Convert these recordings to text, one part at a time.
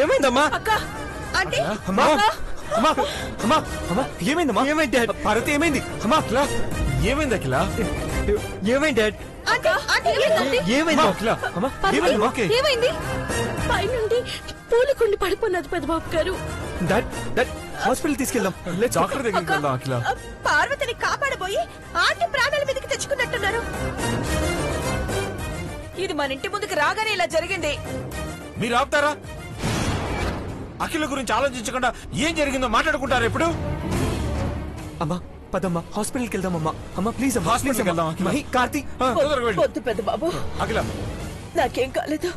ఏమైందమ్మా? ఏమైందమ్మా? ఏమైంది డాడ్? పార్వతి ఏమైంది? అమ్మా అఖిల ఏమైంది? అఖిల ఏమైంది డాడ్? ఏమైంది? పైనుండి పూలకుండి పడిపోయినది పెద్దబాబు గారు. డాడ్ డాడ్ హాస్పిటల్ తీసుకెళ్దాం. డాక్టర్ దగ్గరికి వెళ్దాం. అఖిల పార్వతిని కాపాడబోయి ఆంటీ ప్రాణాల మీదకి తెచ్చుకున్నట్టున్నారు. ఇది మన ఇంటి ముందుకు రాగానే ఇలా జరిగింది. మీరు ఆపుతారా? అఖిల గురించి ఆలోచించకుండా ఏం జరిగిందో మాట్లాడుకుంటారు ఎప్పుడు? అమ్మా పదమ్మా హాస్పిటల్కి వెళ్దామమ్మా. అమ్మా ప్లీజ్ అమ్మా, హాస్పిటల్కి వెళ్దాం. మహి, కార్తీ వద్దు పెద్ద బాబు, అఖిల నాకేం కాలేదు.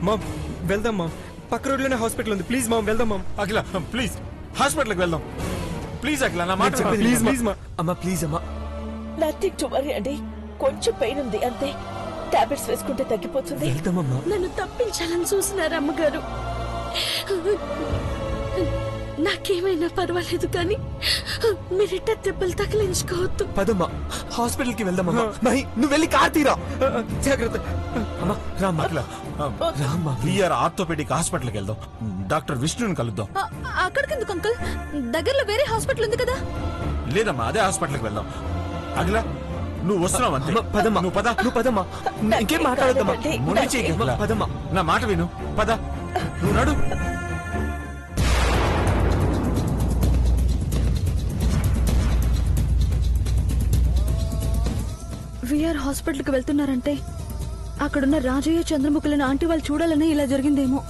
మామ్ వెళ్దాం మామ్, పక్క రోడ్లోనే హాస్పిటల్ ఉంది. ప్లీజ్ మామ్ వెళ్దాం మామ్. అఖిల ప్లీజ్ హాస్పిటల్కి వెళ్దాం. ప్లీజ్ అఖిల నా మాట ప్లీజ్ ప్లీజ్ మా అమ్మా ప్లీజ్ అమ్మా. నథింగ్ టు వరీ అండి, కొంచెం పెయిన్ ఉంది అంతే. టాబ్లెట్స్ వేసుకుంటే తగ్గిపోతుంది. వెళ్దామమ్మా. నన్ను తప్పించాలని చూసినారు అమ్మగారు. నాకేమైనా పర్వాలేదు కానీ మీరిట్ట దెబ్బలు తగిలించుకోవద్దు. పదమ్మా హాస్పిటల్కి వెళ్దామమ్మా. మహి నువ్వు వెళ్ళి కార్తీరా. జాగ్రత్త అమ్మా. రామ్మా రామ్మా. క్లియర్ ఆర్థోపెడిక్ హాస్పిటల్కి వెళ్దాం. డాక్టర్ విష్ణుని కలుద్దాం. అక్కడికెందుకు అంకుల్? దగ్గరలో వేరే హాస్పిటల్ ఉంది కదా. లేదమ్మా అదే హాస్పిటల్కి వెళ్దాం. అఖిల నువ్వు వస్తున్నావు అంతే. పదమ్మా. నువ్వు పద. నువ్వు పదమ్మా. ఇంకేం మాట్లాడద్దమ్మా. ముందు చెయ్యి అఖిల. పదమ్మా. నా మాట విను. పద. నువ్వు నడు. విఆర్ హాస్పిటల్ కి వెళ్తున్నారంటే అక్కడున్న రాజయ్య చంద్రముఖులను ఆంటీ వాళ్ళు చూడాలని ఇలా జరిగిందేమో.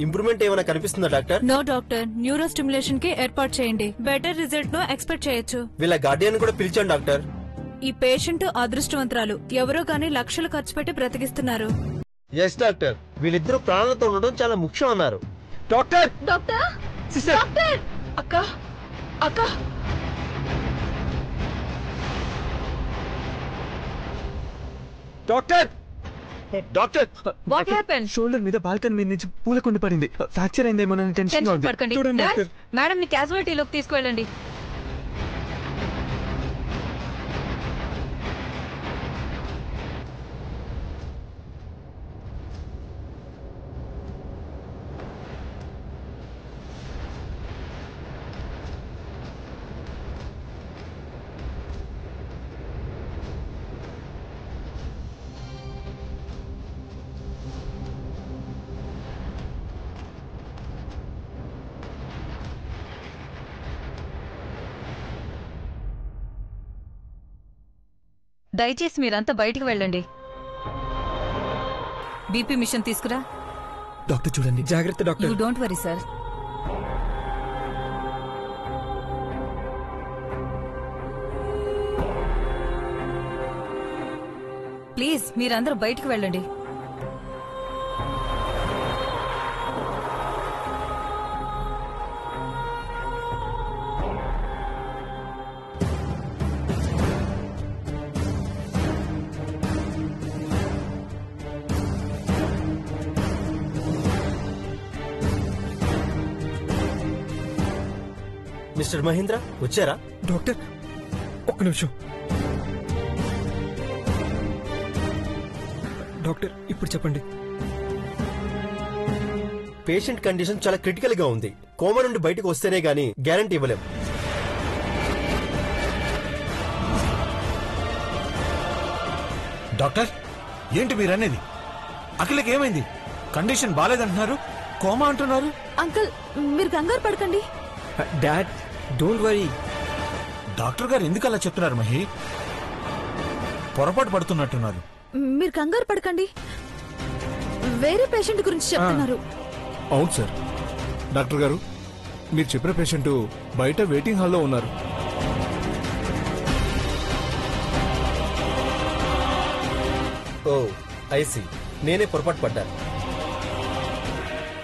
ఇంప్రూవ్మెంట్ ఏమైనా కనిపిస్తుందా doctor? No doctor, neuro stimulation కి ఏర్పాటు చేయండి. బెటర్ రిజల్ట్ ను ఎక్స్పెక్ట్ చేయొచ్చు. వీళ్ళ గార్డియన్ కూడా పిలిచాను డాక్టర్. ఈ పేషెంట్ అదృష్టవంతురాలు. ఎవరో గానీ లక్షలు ఖర్చు పెట్టి బ్రతికిస్తున్నారు. ఎస్ డాక్టర్, వీళ్ళిద్దరూ ప్రాణాలతో ఉండడం చాలా ముఖ్యం అన్నారు. డాక్టర్ డాక్టర్ డాక్టర్ అక్క అక్క doctor doctor what happen? Shoulder మీద బాల్కనీ మీద నుంచి పూలకుండి పడింది. ఫ్రాక్చర్ అయిందేమో టెన్షన్ గా ఉంది. చూడండి డాక్టర్. మేడం ని క్యాజువాలిటీలోకి తీసుకువెళ్ళండి. దయచేసి మీరంతా బయటికి వెళ్ళండి. బీపీ మిషన్ తీసుకురా. డాక్టర్ చూడండి. జాగ్రత్త doctor. You don't worry sir. Please మీరందరూ బయటికి వెళ్ళండి. మిస్టర్ మహేంద్ర వచ్చారా? డాక్టర్ ఒక్క నిమిషం. డాక్టర్ ఇప్పుడు చెప్పండి. పేషెంట్ కండిషన్ చాలా క్రిటికల్ గా ఉంది. కోమా నుండి బయటకు వస్తేనే గానీ గ్యారంటీ ఇవ్వలేం. డాక్టర్ ఏంటి మీరనేది? అఖిలకి ఏమైంది? కండిషన్ బాలేదంటున్నారు, కోమా అంటున్నారు. అంకుల్ మీరు కంగారు పడకండి. Dad don't worry. డాక్టర్ గారు ఎందుకు అలా చెప్తున్నారు మహి? పొరపాటు పడుతున్నట్టున్నారు. మీరు కంగారు పడకండి. వేరే పేషెంట్ గురించి చెప్తున్నారు. అవును సార్. డాక్టర్ గారు మీరు చెప్పిన పేషెంట్ బయట వెయిటింగ్ హాల్లో ఉన్నారు. ఓ ఐసీ, నేనే పొరపాటు పడ్డాను.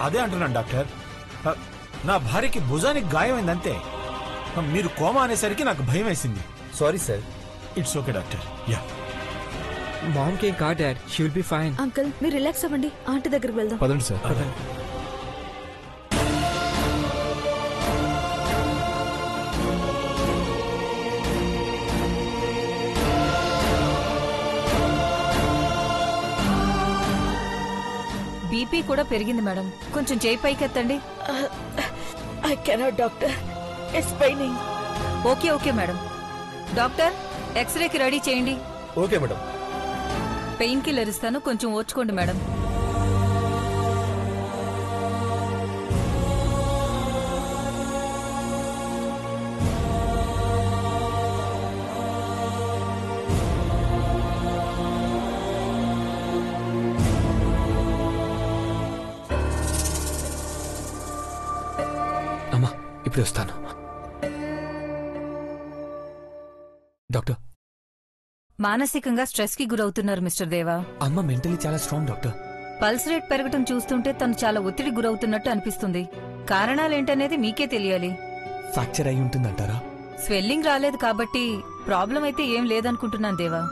అదే అంటున్నాను డాక్టర్. నా భార్యకి భుజానికి గాయమైందంతే. మీరు కోమా అనేసరికి నాకు భయం వేసింది. Sorry sir. It's okay doctor. Yeah mom కి కా dad she will be fine. Uncle మీరు రిలాక్స్ అవ్వండి, ఆంటీ దగ్గరికి వెళ్దాం. పదండి సార్. బీపీ కూడా పెరిగింది మేడం, కొంచెం చేయి పైకెత్తండి. I cannot doctor, it's paining. Okay okay madam. Doctor ఎక్స్రేకి రెడీ చేయండి. Okay madam. పెయిన్ కిల్లర్ ఇస్తాను, కొంచెం ఓర్చుకోండి మేడం. అమ్మా ఇప్పుడు వస్తాను. డాక్టర్, మానసికంగా స్ట్రెస్ కి గురవుతున్నారు మిస్టర్ దేవా. అమ్మ మెంటలీ చాలా స్ట్రాంగ్ డాక్టర్. పల్స్ రేట్ పెరగటం చూస్తుంటే తను చాలా ఒత్తిడి గురవుతున్నట్టు అనిపిస్తుంది. కారణాలేంటనేది మీకే తెలియాలి. ఫ్రాక్చర్ అయి ఉంటుందంటారా? స్వెల్లింగ్ రాలేదు కాబట్టి ప్రాబ్లం అయితే ఏం లేదనుకుంటున్నాను దేవా.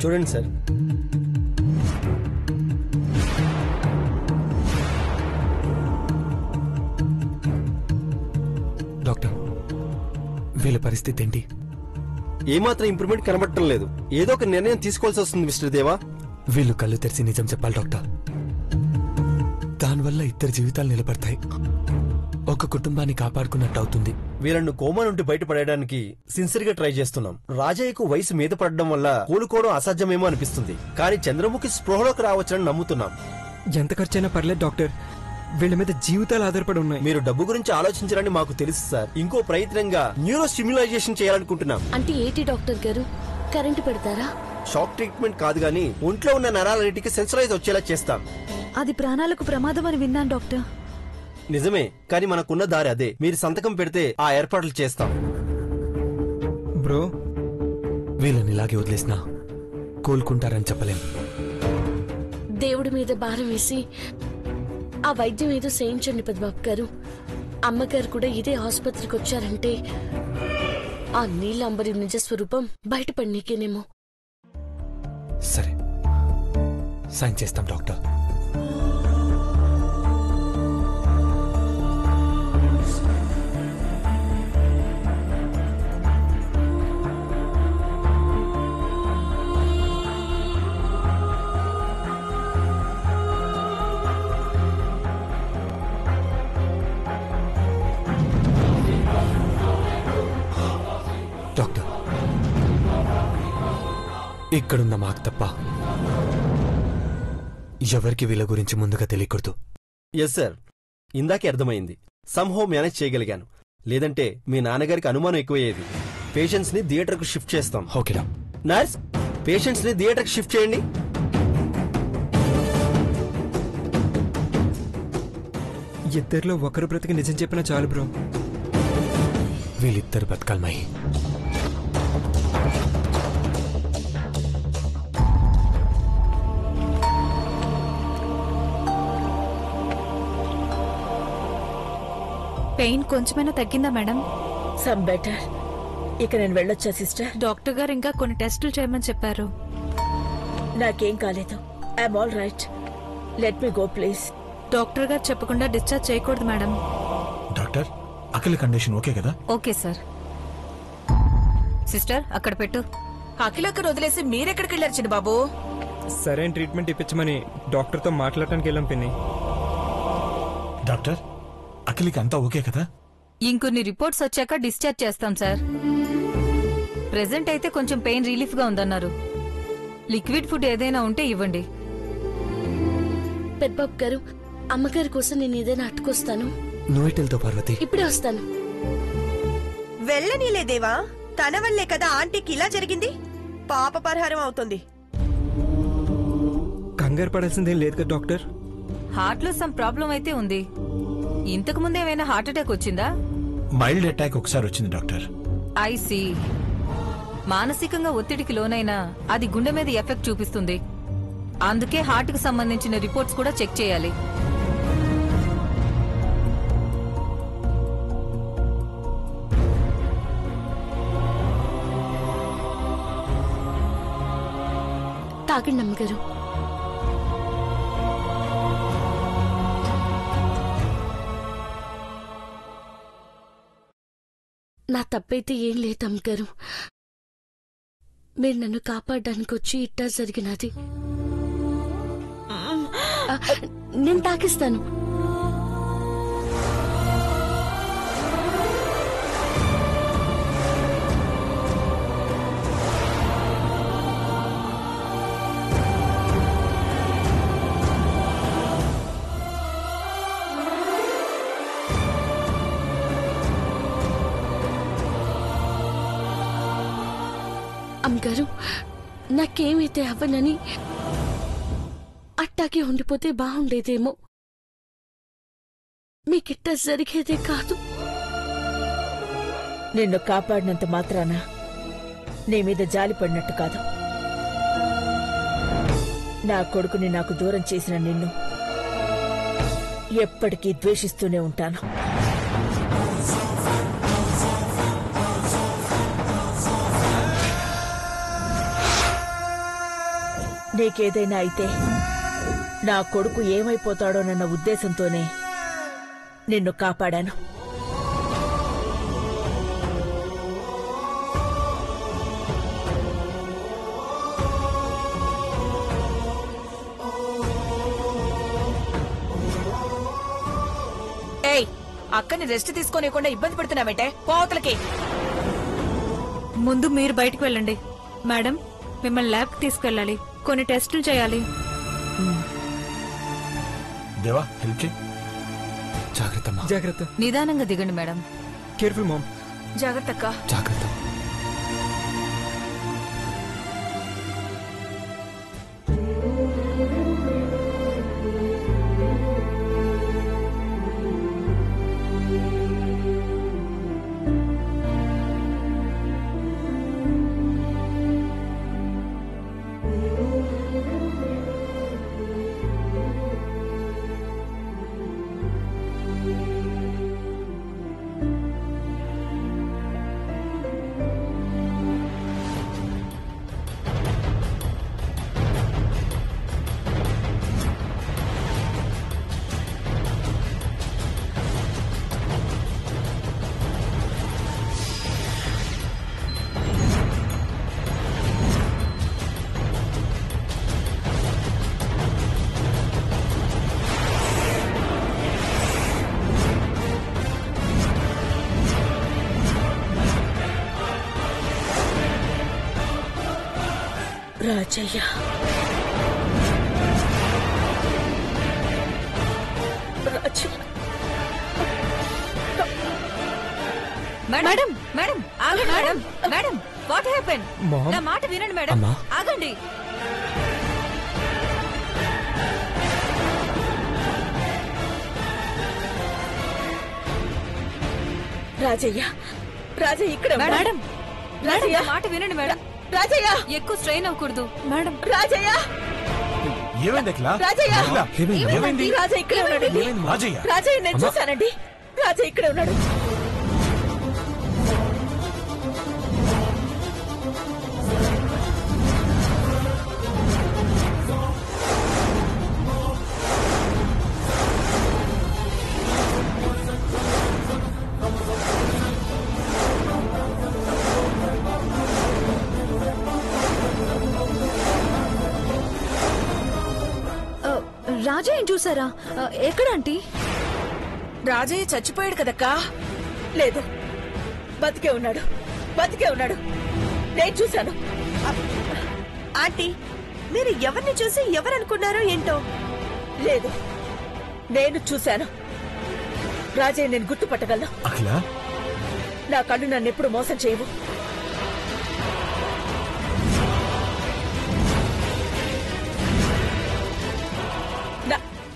చూడండి సార్. డాక్టర్, వీళ్ళ పరిస్థితి ఏంటి? ఏమాత్రం ఇంప్రూవ్మెంట్ కనబడటం లేదు. ఏదో ఒక నిర్ణయం తీసుకోవాల్సి వస్తుంది మిస్టర్ దేవా. వీళ్ళు కళ్ళు తెరిచి నిజం చెప్పాలి డాక్టర్. దానివల్ల ఇద్దరు జీవితాలు నిలబడతాయి, ఒక కుటుంబాన్ని కాపాడుకున్నట్టు అవుతుంది. వీళ్ళను కోమా నుండి బయటపడడానికి సిన్సియర్ గా ట్రై చేస్తున్నాం. రాజయ్యకు వయసు మీద పడడం వల్ల కోలుకోవడం అసాధ్యమేమో అనిపిస్తుంది, కానీ చంద్రముఖి స్పృహలోకి రావచ్చని నమ్ముతున్నాం. ఎంత ఖర్చైనా పర్లేదు డాక్టర్, వీళ్ళ మీద జీవితాలు ఆధారపడి ఉన్నాయి. మీరు డబ్బు గురించి ఆలోచించారని మాకు తెలుసు సార్. ఇంకో ప్రయత్నంగా న్యూరో స్టిమ్యులైజేషన్ చేయాలనుకుంటున్నాం. అంటే ఏంటి డాక్టర్ గారు, కరెంటు పెడతారా? షాక్ ట్రీట్మెంట్ కాదు గానీ ఒంట్లో ఉన్న నరాలన్నిటికీ సెన్సరైజ్ వచ్చేలా చేస్తాం. అది ప్రాణాలకు ప్రమాదం అని విన్నాను డాక్టర్. నిజమే, కానీ మనకున్న దారి అదే. మీరు సంతకం పెడితే ఆ ఏర్పాట్లు చేస్తాం. బ్రో, వీళ్ళని ఇలాగే వదిలేసినా కోలుకుంటారని చెప్పలేం. దేవుడి మీద భారం వేసి ఆ వైద్యం ఏదో చేయించండి పెద్దబాబు గారు. అమ్మగారు కూడా ఇదే ఆసుపత్రికి వచ్చారంటే ఆ నీలాంబరి నిజస్వరూపం బయటపడినీకేనేమో. సరే, సైన్ చేస్తాం డాక్టర్. డాక్టర్, ఇక్కడున్న మాకు తప్ప ఎవరికి వీళ్ళ గురించి ముందుగా తెలియకూడదు. ఎస్ సార్, ఇందాకే అర్థమైంది. సమ్హౌ మేనేజ్ చేయగలిగాను. లేదంటే మీ నాన్నగారికి అనుమానం ఎక్కువయ్యేది. పేషెంట్స్ ని థియేటర్ కు షిఫ్ట్ చేస్తాం. ఓకేనా నర్స్, పేషెంట్స్ ని థియేటర్ కు షిఫ్ట్ చేయండి. ఇద్దరిలో ఒకరు బ్రతికి నిజం చెప్పినా చాలు బ్రో. వీళ్ళిద్దరు బతకాలి మహి. పెయిన్ కొంచెమైనా తగ్గిందా మేడం? Some better. ఇక నేను వెళ్ళొచ్చా సిస్టర్? డాక్టర్ గారు ఇంకా కొన్ని టెస్టులు చేయమని చెప్పారు. నాకేం కాలేదు. I'm all right. Let me go please. Doctor గారు చెప్పకుండా డిశ్చార్జ్ చేయకూడదు మేడం. డాక్టర్, అఖిల కండిషన్ ఓకే కదా? Okay sir. సిస్టర్ అక్కడ పెట్టు. అఖిలక్కను వదిలేసి మీరెక్కడికి వెళ్ళారు చిన్న బాబు? సరైన ట్రీట్మెంట్ ఇప్పించమని డాక్టర్తో మాట్లాడటానికి వెళ్ళాం పిన్ని. డాక్టర్, అఖిలకి అంతా ఓకే కదా? ఇంకొన్ని రిపోర్ట్స్ వచ్చాక డిశ్చార్జ్ చేస్తాం సార్. ప్రెజెంట్ అయితే కొంచెం పెయిన్ రిలీఫ్ గా ఉందన్నారు. లిక్విడ్ ఫుడ్ ఏదైనా ఉంటే ఇవ్వండి. పెద్దబాబు గారు, అమ్మగారి కోసం నేను ఏదైనా అట్టుకొస్తాను. నువ్వెటెళ్తావు పార్వతి? ఇప్పుడే వస్తాను. వెళ్ళనీలేదేవా, తన వల్లే కదా ఆంటీకి ఇలా జరిగింది. పాప పరిహారం అవుతుంది. కంగారు పడాల్సిందేం లేదు కదా డాక్టర్. హార్ట్ లో సమ్ ప్రాబ్లం అయితే ఉంది. ఇంతకు ముందు ఏమైనా హార్ట్ అటాక్ వచ్చిందా? మైల్డ్ అటాక్ ఒకసారి వచ్చింది డాక్టర్. ఐసీ. మానసికంగా ఒత్తిడికి లోనైనా అది గుండె మీద ఎఫెక్ట్ చూపిస్తుంది. అందుకే హార్ట్ కు సంబంధించిన రిపోర్ట్స్ కూడా చెక్ చేయాలి. ఆగండి అమ్మగారు. నా తప్పైతే ఏం లేదు అమ్మగారు. మీరు నన్ను కాపాడడానికి వచ్చి ఇట్టా జరిగినది. నేను తాకిస్తాను. అమ్మగారు, నాకేమైతే అవ్వనని అట్టాగే ఉండిపోతే బాగుండేదేమో. మీకిట్ట జరిగేదే కాదు. నిన్ను కాపాడినంత మాత్రాన నీ మీద జాలి పడినట్టు కాదు. నా కొడుకుని నాకు దూరం చేసిన నిన్ను ఎప్పటికీ ద్వేషిస్తూనే ఉంటాను. నీకేదైనా అయితే నా కొడుకు ఏమైపోతాడోనన్న ఉద్దేశంతోనే నిన్ను కాపాడాను. ఏయ్, అక్కని రెస్ట్ తీసుకోనివ్వకుండా ఇబ్బంది పెడుతున్నావేంటే? పోతలకి ముందు మీరు బయటకు వెళ్ళండి. మేడం, మిమ్మల్ని ల్యాబ్కి తీసుకెళ్ళాలి. కొన్ని టెస్టులు చేయాలి. దేవా, హెల్ప్ చేయి. జాగ్రత్త అమ్మా. జాగ్రత్త. నిదానంగా దిగండి మేడం. Careful ma'am. జాగ్రత్త అక్క. జాగ్రత్త. రాజయ్య, మేడం మేడం ఆగండి madam. Madam, what happen? Mom. నా మాట వినండి మేడం. అమ్మా. ఆగండి. రాజయ్య, రాజయ్య ఇక్కడ ఉన్నాడు. మేడం, రాజయ్య, నా మాట వినండి మేడం. రాజయ్య, ఎక్కువ స్ట్రెయిన్ అవ్వకూడదు మేడం. రాజయ్య, ఏమైంది అఖిల? రాజయ్య, అఖిల, ఏమైంది? రాజయ్య ఇక్కడే ఉన్నాడండి. రాజయ్య, రాజయ్య నేను చూశానండి. రాజయ్య ఇక్కడే ఉన్నాడు. రాజయ్య చూసారా? ఎక్కడ ఆంటీ? రాజయ్య చచ్చిపోయాడు కదక్కా. లేదు, బతికే ఉన్నాడు. బతికే ఉన్నాడు. నేను చూశాను. ఆంటీ, మీరు ఎవరిని చూసి ఎవరనుకున్నారో ఏంటో. లేదు, నేను చూశాను. రాజయ్య నేను గుర్తుపట్టగలను. అఖిల, నా కళ్ళు నన్ను ఎప్పుడు మోసం చేయవు.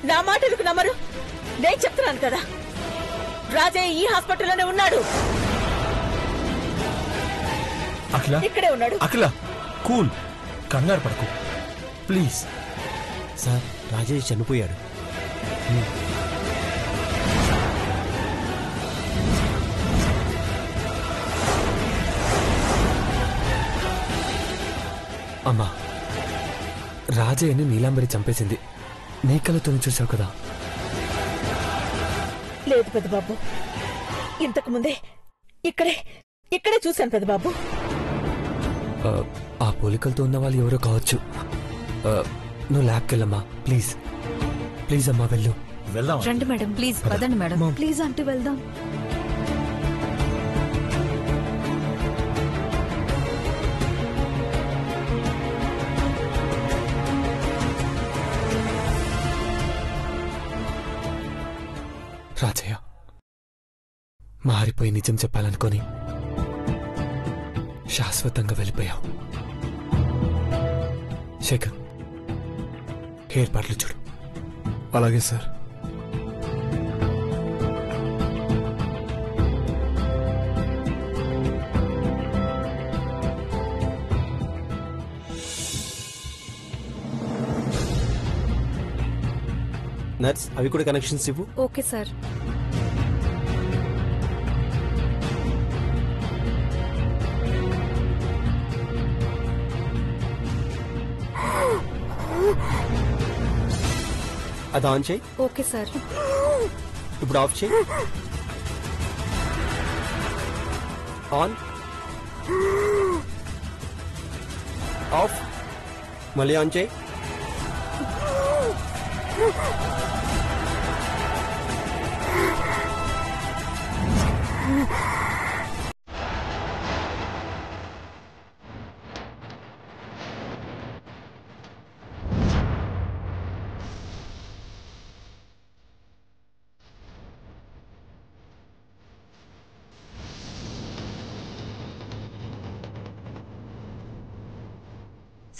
నా మాటలకు నమ్మరు. నేను చెప్తున్నాను కదా, రాజయ్య ఈ హాస్పిటల్లోనే ఉన్నాడు. అఖిల, ఇక్కడే ఉన్నాడు. అఖిల, కూల్, కంగారు పడకు ప్లీజ్. సార్, రాజయ్య చనిపోయాడు. అమ్మా, రాజయ్యని నీలాంబరి చంపేసింది నీ కళ్ళతోనే చూసావు కదా. లేదు పెద్దబాబు, ఇంతకు ముందే ఇక్కడే చూశాను పెద్దబాబు. ఆ పోలికలతో ఉన్న వాళ్ళు ఎవరో కావచ్చు. నువ్వు ల్యాబ్కి వెళ్ళమ్మా, ప్లీజ్ ప్లీజ్ అమ్మా వెళ్ళు. వెళ్దాం. రండి మేడం, ప్లీజ్ పదండి మేడం. ప్లీజ్ ఆంటీ వెళ్దాం. రాజయ్య మారిపోయి నిజం చెప్పాలనుకొని శాశ్వతంగా వెళ్ళిపోయావు. శేఖర్, ఏర్పాట్లు చూడు. అలాగే సార్. నర్స్, అవి కూడా కనెక్షన్స్ ఇవ్వు. Okay sir. అది ఆన్ చేయి. Okay sir. ఇప్పుడు ఆఫ్ చేయి. ఆన్, ఆఫ్, మళ్ళీ ఆన్ చేయి.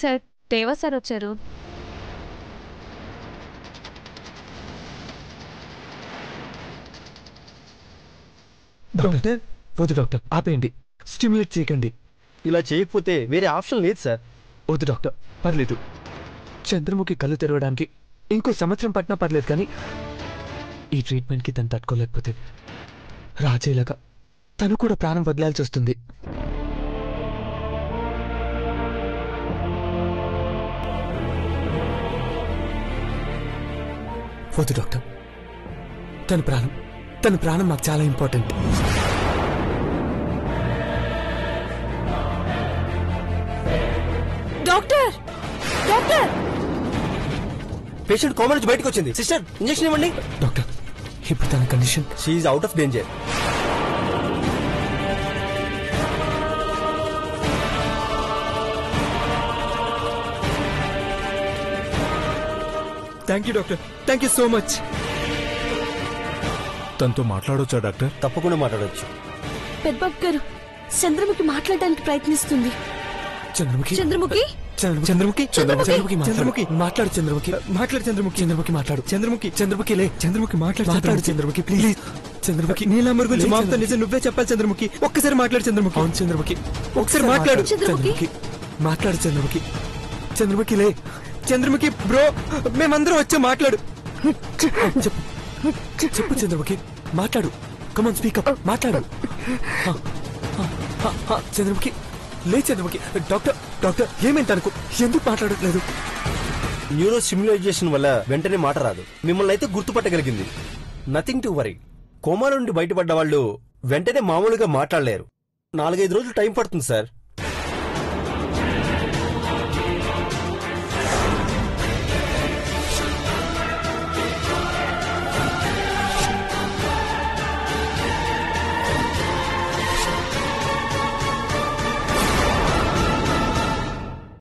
సార్, దేవా సార్ వచ్చారు. డాక్టర్, వద్దు డాక్టర్, ఆపేయండి. స్టిమ్యులేట్ చేయకండి. ఇలా చేయకపోతే వేరే ఆప్షన్ లేదు సార్. వద్దు డాక్టర్, పర్లేదు. చంద్రముఖి కళ్ళు తెరవడానికి ఇంకో సంవత్సరం పట్టినా పర్లేదు, కానీ ఈ ట్రీట్మెంట్కి తను తట్టుకోలేకపోతే రాజయ్యలాగా తను కూడా ప్రాణం వదిలాల్సి వస్తుంది. వద్దు డాక్టర్, తన ప్రాణం మాకు చాలా important. Doctor, doctor, patient coma నుంచి బయటకు వచ్చింది. సిస్టర్, ఇంజెక్షన్ ఇవ్వండి. డాక్టర్, ఇప్పుడు తన condition. She out of danger. Thank you doctor, thank you so much. తనతో మాట్లాడొచ్చా డాక్టర్? తప్పకుండా మాట్లాడవచ్చు. పెద్దబాబు గారు, చంద్రముఖి మాట్లాడడానికి ప్రయత్నిస్తుంది. చంద్రముఖి, చంద్రముఖి, చంద్రముఖి, చంద్రముఖి, చంద్రముఖి మాట్లాడు. చంద్రముఖి మాట్లాడు. చంద్రముఖి మాట్లాడు. చంద్రముఖి లే. చంద్రముఖి మాట్లాడు. చంద్రముఖి ప్లీజ్. చంద్రముఖి, నీలాంబర్ గురించి మాతో నిజం నువ్వే చెప్పాలి. చంద్రముఖి, ఒక్కసారి మాట్లాడు. చంద్రముఖి, అవును చంద్రముఖి, ఒకసారి మాట్లాడు. చంద్రముఖి మాట్లాడు. చంద్రముఖి లే. చంద్రముఖి బ్రో, మేమందరం వచ్చా, మాట్లాడు. చెప్పు చంద్రముఖి, మాట్లాడు. కమాన్ స్పీకప్, మాట్లాడు. చంద్రముఖి లే. చంద్రముఖి, డాక్టర్ ఏమైంది తనకు? ఎందుకు మాట్లాడట్లేదు? న్యూరో స్టిమ్యులేషన్ వల్ల వెంటనే మాట రాదు. మిమ్మల్ని అయితే గుర్తుపట్టగలిగింది. Nothing to worry. కోమా నుండి బయటపడ్డ వాళ్ళు వెంటనే మామూలుగా మాట్లాడలేరు. 4-5 రోజులు టైం పడుతుంది సార్.